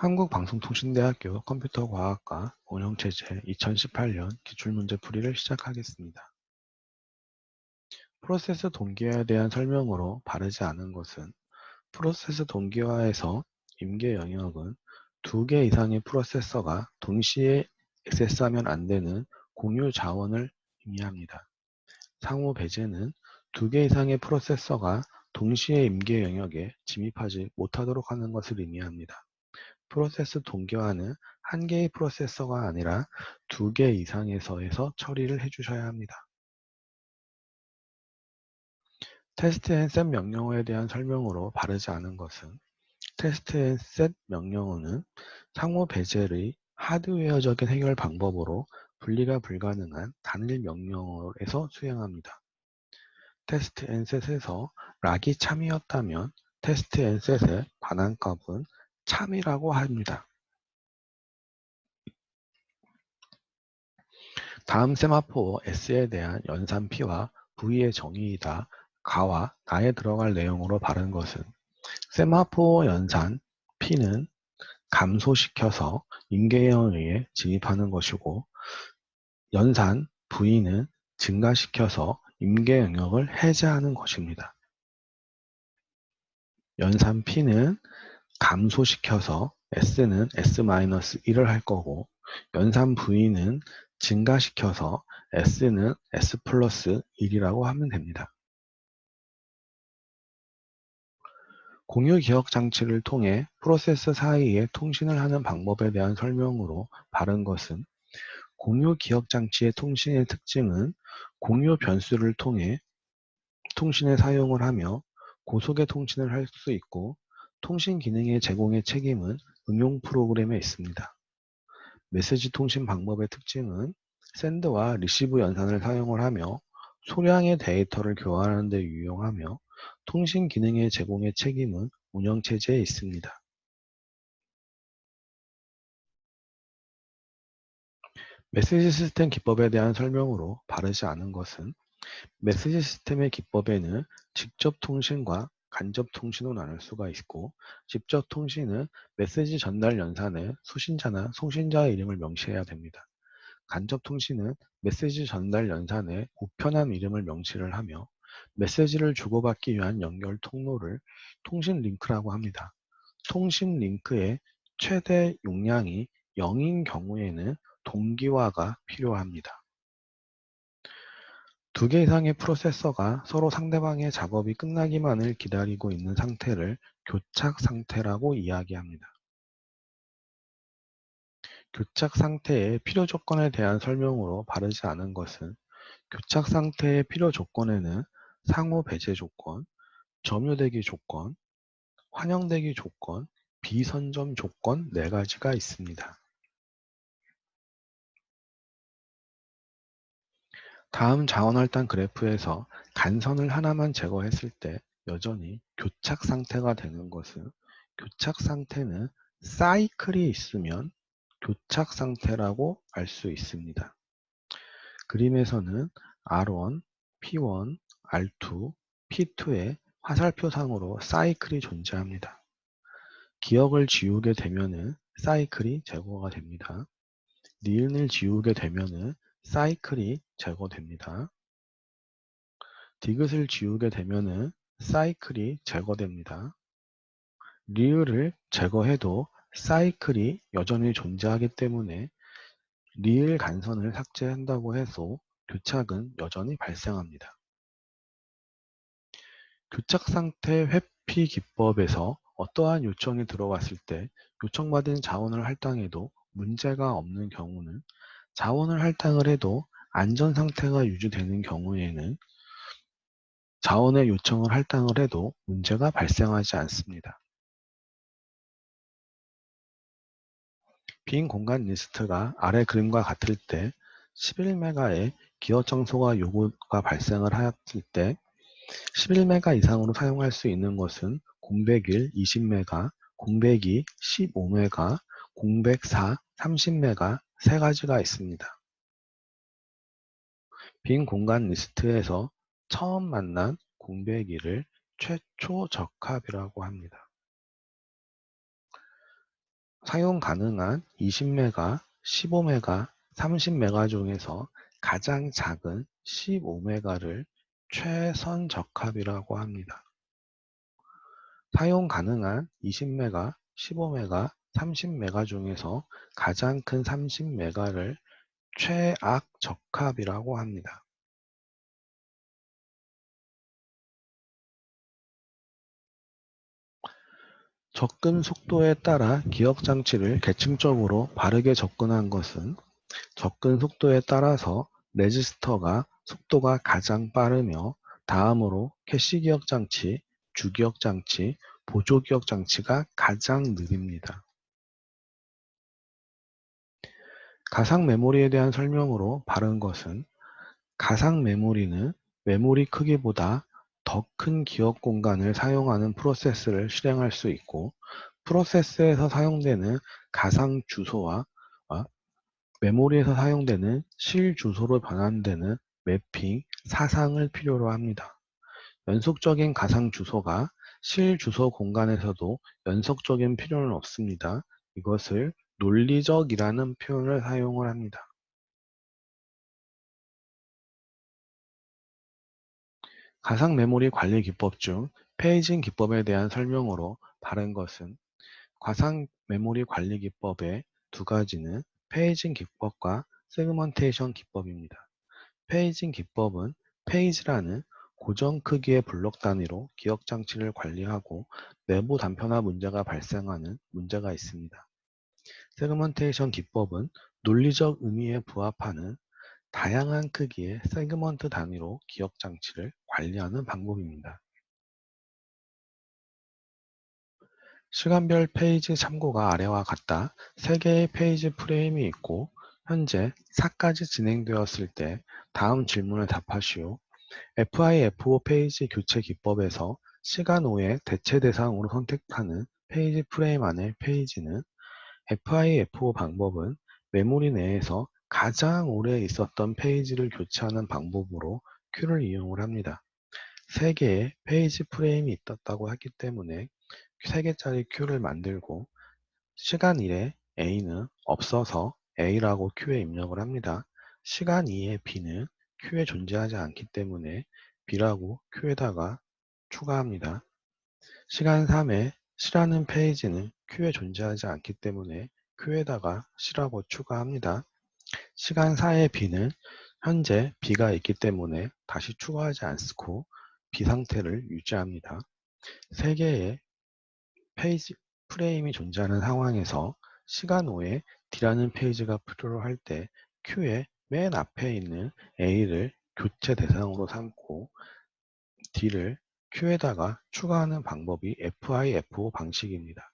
한국방송통신대학교 컴퓨터과학과 운영체제 2018년 기출문제 풀이를 시작하겠습니다. 프로세스 동기화에 대한 설명으로 바르지 않은 것은 프로세스 동기화에서 임계 영역은 2개 이상의 프로세서가 동시에 액세스하면 안 되는 공유 자원을 의미합니다. 상호 배제는 2개 이상의 프로세서가 동시에 임계 영역에 진입하지 못하도록 하는 것을 의미합니다. 프로세스 동기화는 한 개의 프로세서가 아니라 2개 이상에서에서 처리를 해주셔야 합니다. 테스트 앤 셋 명령어에 대한 설명으로 바르지 않은 것은 테스트 앤 셋 명령어는 상호 배제의 하드웨어적인 해결 방법으로 분리가 불가능한 단일 명령어에서 수행합니다. 테스트 앤 셋에서 락이 참이었다면 테스트 앤 셋의 반환값은 참이라고 합니다. 다음 세마포 S에 대한 연산 P와 V의 정의이다. 가와 나에 들어갈 내용으로 바른 것은 세마포 연산 P는 감소시켜서 임계영역에 진입하는 것이고 연산 V는 증가시켜서 임계영역을 해제하는 것입니다. 연산 P는 감소시켜서 S는 S-1을 할 거고 연산 V는 증가시켜서 S는 S 플러스 1이라고 하면 됩니다. 공유 기억 장치를 통해 프로세스 사이에 통신을 하는 방법에 대한 설명으로 바른 것은 공유 기억 장치의 통신의 특징은 공유 변수를 통해 통신에 사용을 하며 고속의 통신을 할 수 있고 통신 기능의 제공의 책임은 응용 프로그램에 있습니다. 메시지 통신 방법의 특징은 샌드와 리시브 연산을 사용을 하며 소량의 데이터를 교환하는 데 유용하며 통신 기능의 제공의 책임은 운영체제에 있습니다. 메시지 시스템 기법에 대한 설명으로 바르지 않은 것은 메시지 시스템의 기법에는 직접 통신과 간접 통신으로 나눌 수가 있고 직접 통신은 메시지 전달 연산에 수신자나 송신자의 이름을 명시해야 됩니다. 간접 통신은 메시지 전달 연산에 우편함 이름을 명시를 하며 메시지를 주고받기 위한 연결 통로를 통신 링크라고 합니다. 통신 링크의 최대 용량이 0인 경우에는 동기화가 필요합니다. 2개 이상의 프로세서가 서로 상대방의 작업이 끝나기만을 기다리고 있는 상태를 교착 상태라고 이야기합니다. 교착 상태의 필요 조건에 대한 설명으로 바르지 않은 것은 교착 상태의 필요 조건에는 상호 배제 조건, 점유되기 조건, 환영되기 조건, 비선점 조건 4가지가 있습니다. 다음 자원할당 그래프에서 간선을 하나만 제거했을 때 여전히 교착 상태가 되는 것은 교착 상태는 사이클이 있으면 교착 상태라고 알 수 있습니다. 그림에서는 R1, P1, R2, P2의 화살표상으로 사이클이 존재합니다. 기억을 지우게 되면은 사이클이 제거가 됩니다. 니은을 지우게 되면은 사이클이 제거됩니다. 디귿을 지우게 되면은 사이클이 제거됩니다. 리을을 제거해도 사이클이 여전히 존재하기 때문에 리을 간선을 삭제한다고 해서 교착은 여전히 발생합니다. 교착 상태 회피 기법에서 어떠한 요청이 들어왔을 때 요청받은 자원을 할당해도 문제가 없는 경우는 자원을 할당을 해도 안전 상태가 유지되는 경우에는 자원의 요청을 할당을 해도 문제가 발생하지 않습니다. 빈 공간 리스트가 아래 그림과 같을 때 11메가의 기어 청소가 요구가 발생을 하였을 때 11메가 이상으로 사용할 수 있는 것은 공백1 20메가, 공백2 15메가, 공백4 30메가 3가지가 있습니다. 빈 공간 리스트에서 처음 만난 공백2를 최초 적합이라고 합니다. 사용 가능한 20메가, 15메가, 30메가 중에서 가장 작은 15메가를 최선 적합이라고 합니다. 사용 가능한 20메가, 15메가, 30메가 중에서 가장 큰 30메가를 최악 적합이라고 합니다. 접근 속도에 따라 기억 장치를 계층적으로 바르게 접근한 것은 접근 속도에 따라서 레지스터가 속도가 가장 빠르며 다음으로 캐시 기억 장치, 주기억 장치, 보조 기억 장치가 가장 느립니다. 가상 메모리에 대한 설명으로 바른 것은 가상 메모리는 메모리 크기보다 더 큰 기억 공간을 사용하는 프로세스를 실행할 수 있고 프로세스에서 사용되는 가상 주소와 메모리에서 사용되는 실 주소로 변환되는 매핑, 사상을 필요로 합니다. 연속적인 가상 주소가 실 주소 공간에서도 연속적인 필요는 없습니다. 이것을 논리적이라는 표현을 사용을 합니다. 가상 메모리 관리 기법 중 페이징 기법에 대한 설명으로 바른 것은 가상 메모리 관리 기법의 두 가지는 페이징 기법과 세그먼테이션 기법입니다. 페이징 기법은 페이지라는 고정 크기의 블록 단위로 기억 장치를 관리하고 내부 단편화 문제가 발생하는 문제가 있습니다. 세그먼테이션 기법은 논리적 의미에 부합하는 다양한 크기의 세그먼트 단위로 기억 장치를 관리하는 방법입니다. 시간별 페이지 참고가 아래와 같다. 3개의 페이지 프레임이 있고 현재 4까지 진행되었을 때 다음 질문을 답하시오. FIFO 페이지 교체 기법에서 시간 5의 대체 대상으로 선택하는 페이지 프레임 안의 페이지는 FIFO 방법은 메모리 내에서 가장 오래 있었던 페이지를 교체하는 방법으로 큐를 이용을 합니다. 3개의 페이지 프레임이 있었다고 하기 때문에 3개짜리 큐를 만들고 시간 1에 A는 없어서 A라고 큐에 입력을 합니다. 시간 2의 B는 큐에 존재하지 않기 때문에 B라고 큐에다가 추가합니다. 시간 3에 C라는 페이지는 큐에 존재하지 않기 때문에 큐에다가 C라고 추가합니다. 시간 4의 B는 현재 B가 있기 때문에 다시 추가하지 않고 B 상태를 유지합니다. 3개의 페이지 프레임이 존재하는 상황에서 시간 5에 D라는 페이지가 필요로 할 때 Q의 맨 앞에 있는 A를 교체 대상으로 삼고 D를 Q에다가 추가하는 방법이 FIFO 방식입니다.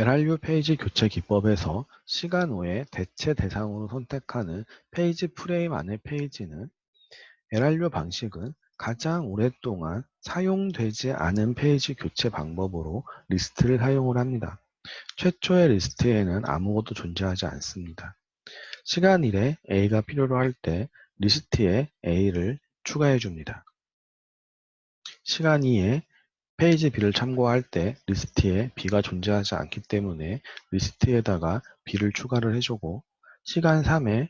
LRU 페이지 교체 기법에서 시간 5에 대체 대상으로 선택하는 페이지 프레임 안의 페이지는 LRU 방식은 가장 오랫동안 사용되지 않은 페이지 교체 방법으로 리스트를 사용을 합니다. 최초의 리스트에는 아무것도 존재하지 않습니다. 시간 1에 A가 필요로 할 때 리스트에 A를 추가해 줍니다. 시간 2에 페이지 B를 참고할 때 리스트에 B가 존재하지 않기 때문에 리스트에다가 B를 추가를 해주고 시간 3에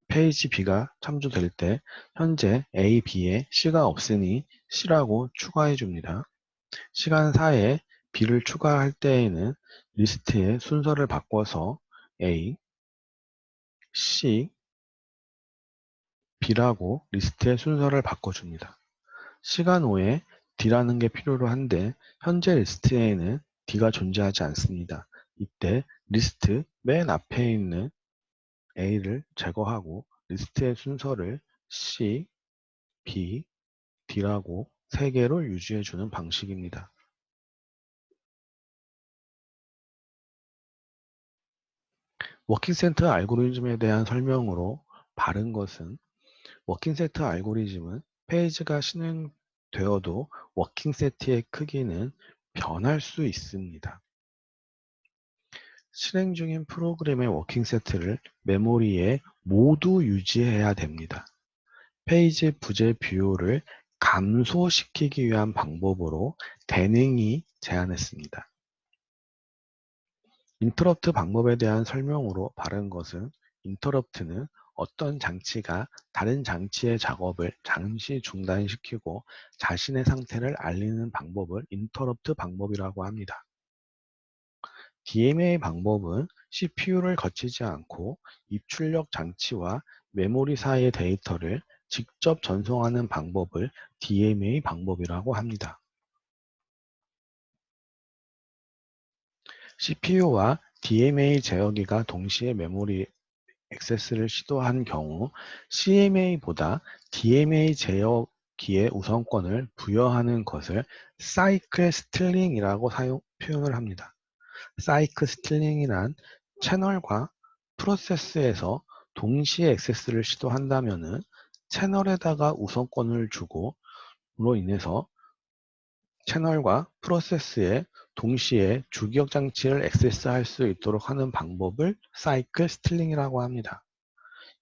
페이지 B가 참조될 때 현재 A, B에 C가 없으니 C라고 추가해 줍니다. 시간 4에 B를 추가할 때에는 리스트의 순서를 바꿔서 A, C, B라고 리스트의 순서를 바꿔줍니다. 시간 5에 D라는 게 필요로 한데 현재 리스트에는 D가 존재하지 않습니다. 이때 리스트 맨 앞에 있는 A를 제거하고 리스트의 순서를 C, B, D라고 3개로 유지해주는 방식입니다. 워킹세트 알고리즘에 대한 설명으로 바른 것은 워킹세트 알고리즘은 페이지가 실행되어도 워킹세트의 크기는 변할 수 있습니다. 실행 중인 프로그램의 워킹세트를 메모리에 모두 유지해야 됩니다. 페이지 부재 비율을 감소시키기 위한 방법으로 대능이 제안했습니다. 인터럽트 방법에 대한 설명으로 바른 것은 인터럽트는 어떤 장치가 다른 장치의 작업을 잠시 중단시키고 자신의 상태를 알리는 방법을 인터럽트 방법이라고 합니다. DMA 방법은 CPU를 거치지 않고 입출력 장치와 메모리 사이의 데이터를 직접 전송하는 방법을 DMA 방법이라고 합니다. CPU와 DMA 제어기가 동시에 메모리 액세스를 시도한 경우 CMA보다 DMA 제어기에 우선권을 부여하는 것을 사이클 스틸링이라고 표현을 합니다. 사이클 스틸링이란 채널과 프로세스에서 동시에 액세스를 시도한다면은 채널에다가 우선권을 주고 로 인해서 채널과 프로세스에 동시에 주기억 장치를 액세스할 수 있도록 하는 방법을 사이클 스틸링이라고 합니다.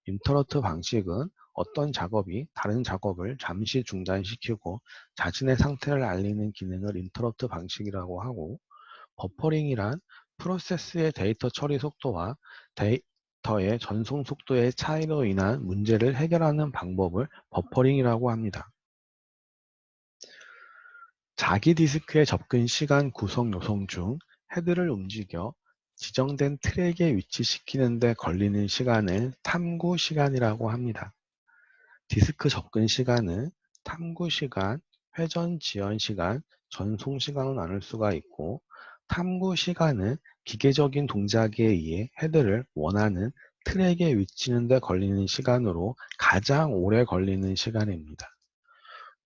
인터럽트 방식은 어떤 작업이 다른 작업을 잠시 중단시키고 자신의 상태를 알리는 기능을 인터럽트 방식이라고 하고, 버퍼링이란 프로세스의 데이터 처리 속도와 데이터의 전송 속도의 차이로 인한 문제를 해결하는 방법을 버퍼링이라고 합니다. 자기 디스크의 접근 시간 구성 요소 중 헤드를 움직여 지정된 트랙에 위치시키는 데 걸리는 시간을 탐구 시간이라고 합니다. 디스크 접근 시간은 탐구 시간, 회전 지연 시간, 전송 시간으로 나눌 수가 있고, 탐구 시간은 기계적인 동작에 의해 헤드를 원하는 트랙에 위치는 데 걸리는 시간으로 가장 오래 걸리는 시간입니다.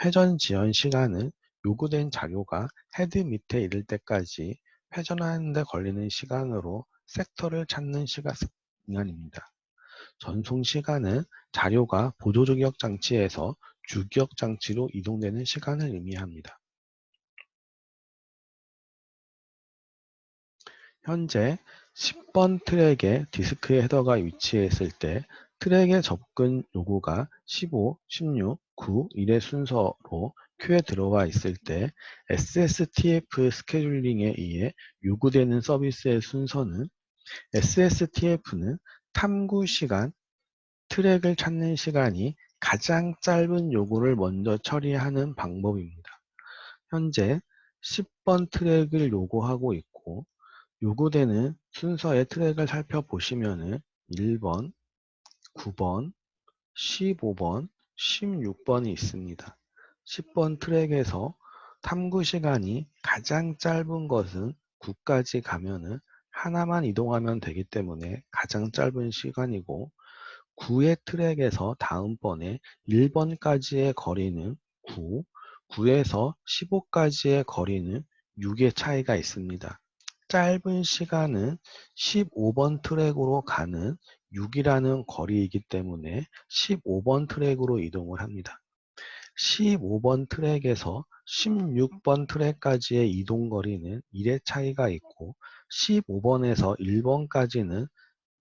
회전 지연 시간은 요구된 자료가 헤드 밑에 이를 때까지 회전하는 데 걸리는 시간으로 섹터를 찾는 시간입니다. 전송 시간은 자료가 보조기억 장치에서 주기억 장치로 이동되는 시간을 의미합니다. 현재 10번 트랙에 디스크의 헤더가 위치했을 때 트랙의 접근 요구가 15, 16, 9, 1의 순서로 큐에 들어와 있을 때 SSTF 스케줄링에 의해 요구되는 서비스의 순서는 SSTF는 탐구 시간, 트랙을 찾는 시간이 가장 짧은 요구를 먼저 처리하는 방법입니다. 현재 10번 트랙을 요구하고 있고, 요구되는 순서의 트랙을 살펴보시면은 1번, 9번, 15번, 16번이 있습니다. 10번 트랙에서 탐구 시간이 가장 짧은 것은 9까지 가면은 하나만 이동하면 되기 때문에 가장 짧은 시간이고, 9의 트랙에서 다음번에 1번까지의 거리는 9, 9에서 15까지의 거리는 6의 차이가 있습니다. 짧은 시간은 15번 트랙으로 가는 6이라는 거리이기 때문에 15번 트랙으로 이동을 합니다. 15번 트랙에서 16번 트랙까지의 이동 거리는 1의 차이가 있고, 15번에서 1번까지는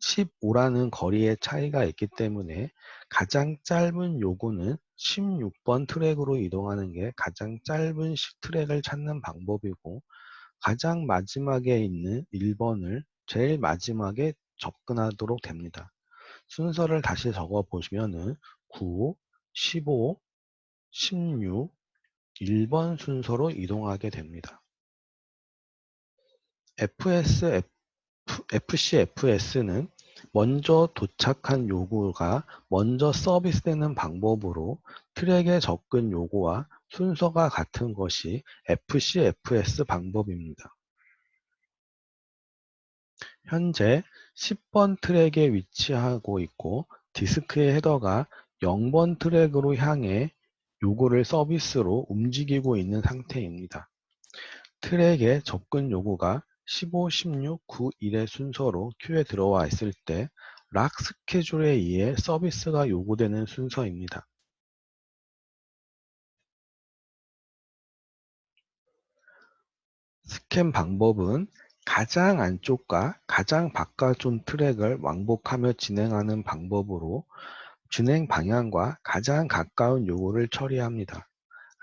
15라는 거리의 차이가 있기 때문에 가장 짧은 요구는 16번 트랙으로 이동하는 게 가장 짧은 트랙을 찾는 방법이고, 가장 마지막에 있는 1번을 제일 마지막에 접근하도록 됩니다. 순서를 다시 적어 보시면은 9, 15, 16, 1번 순서로 이동하게 됩니다. FCFS는 먼저 도착한 요구가 먼저 서비스되는 방법으로 트랙의 접근 요구와 순서가 같은 것이 FCFS 방법입니다. 현재 10번 트랙에 위치하고 있고, 디스크의 헤더가 0번 트랙으로 향해 요구를 서비스로 움직이고 있는 상태입니다. 트랙의 접근 요구가 15, 16, 9, 1의 순서로 큐에 들어와 있을 때 락 스케줄에 의해 서비스가 요구되는 순서입니다. 스캔 방법은 가장 안쪽과 가장 바깥쪽 트랙을 왕복하며 진행하는 방법으로 진행 방향과 가장 가까운 요구를 처리합니다.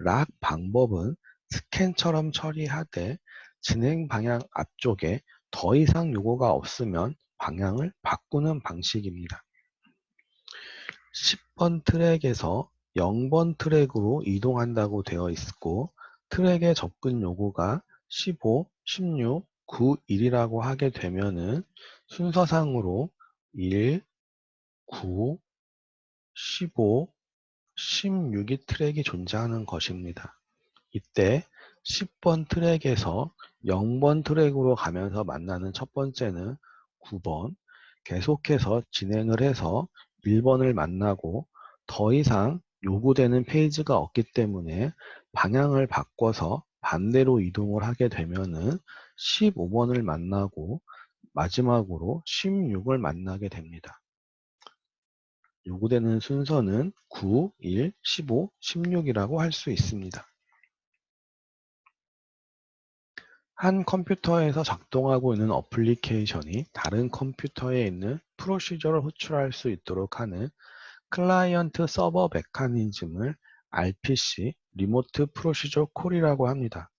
락 방법은 스캔처럼 처리하되 진행 방향 앞쪽에 더 이상 요구가 없으면 방향을 바꾸는 방식입니다. 10번 트랙에서 0번 트랙으로 이동한다고 되어 있고 트랙의 접근 요구가 15, 16, 9, 1이라고 하게 되면은 순서상으로 1, 9, 15, 16이 트랙이 존재하는 것입니다. 이때 10번 트랙에서 0번 트랙으로 가면서 만나는 첫 번째는 9번, 계속해서 진행을 해서 1번을 만나고 더 이상 요구되는 페이지가 없기 때문에 방향을 바꿔서 반대로 이동을 하게 되면은 15번을 만나고 마지막으로 16을 만나게 됩니다. 요구되는 순서는 9, 1, 15, 16이라고 할 수 있습니다. 한 컴퓨터에서 작동하고 있는 어플리케이션이 다른 컴퓨터에 있는 프로시저를 호출할 수 있도록 하는 클라이언트 서버 메커니즘을 RPC, 리모트 프로시저 콜이라고 합니다.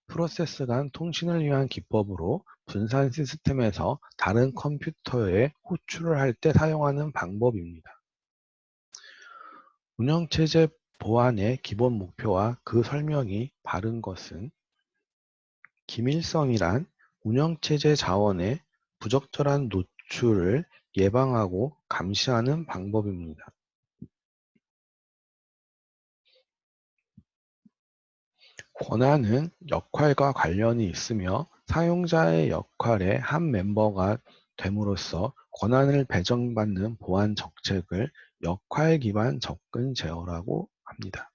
프로세스 간 통신을 위한 기법으로 분산 시스템에서 다른 컴퓨터에 호출을 할 때 사용하는 방법입니다. 운영체제 보안의 기본 목표와 그 설명이 바른 것은 기밀성이란 운영체제 자원의 부적절한 노출을 예방하고 감시하는 방법입니다. 권한은 역할과 관련이 있으며 사용자의 역할의 한 멤버가 됨으로써 권한을 배정받는 보안 정책을 역할 기반 접근 제어라고 합니다.